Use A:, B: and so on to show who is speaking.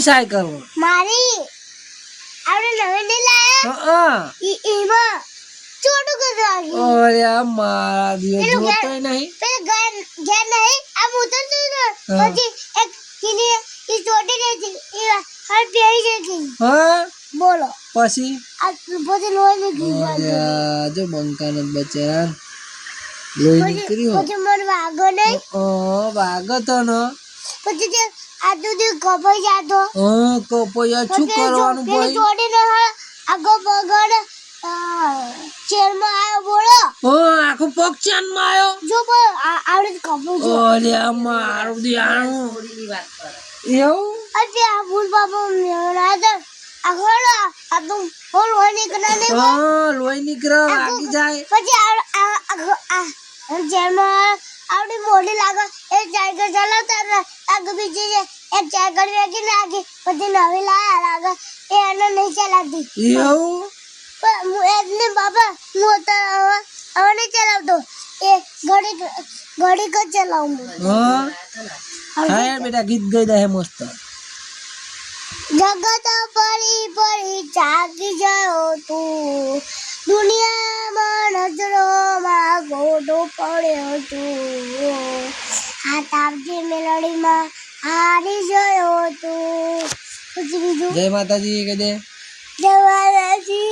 A: Cycle
B: મારી આપણે નવી નહીં લાયા એમાં ચોટું કરવાનું.
A: ઓરે મારા દિયો જોતોય નહીં.
B: પેલા ઘેર નહીં આમ ઉતરતું ને પછી એક કિની ઈ ચોટી ગઈ એ હર પેઈ જતી.
A: હા
B: બોલો
A: પછી
B: આ પછી લોહી નીકળી
A: ઓરે જો બંકાન બચારા લોહી નીકળ્યું.
B: પછી મને વાગો નહીં.
A: વાગો તો ન
B: પછી તે આ દૂધ કપાઈ જાતો.
A: કપોયા શું કરવાનું ભાઈ?
B: ચોટીને આગો બગડ ચેરમાં આવ્યો. બોલો
A: આખો પગ ચાન માં આવ્યો.
B: જો આવડે કપાઈ જો.
A: ઓરે મારું દિયાણું એવું
B: અરે આ ભૂલ બાબા મેળા દે આગળ આ તો હોલ હોય નીકળે ને.
A: લોહી નીકળે વાગી જાય.
B: પછી આ જેમાં આવડી મોડી લાગે એ સાયકલ ચલાવતા આગળ બીજી એક સાયકલ વેગી નાખી પછી નવી લાયા લાગે એ એને નહીં ચલાવતી.
A: એવું
B: હું એને બાબા હું હવે નહીં ચલાવતો એ ઘડી જ ચલાવું.
A: હા બેટા ગીત ગઈ દે મસ્ત.
B: જગત પરી પરી ચાકી ગયો તું દુનિયામાં નજરોમાં ગોડો પડ્યો તું આ તાપજી મેલડીમાં હારી ગયો તું. પછી બીજું
A: જય માતાજી કહી દે.
B: જય માતાજી.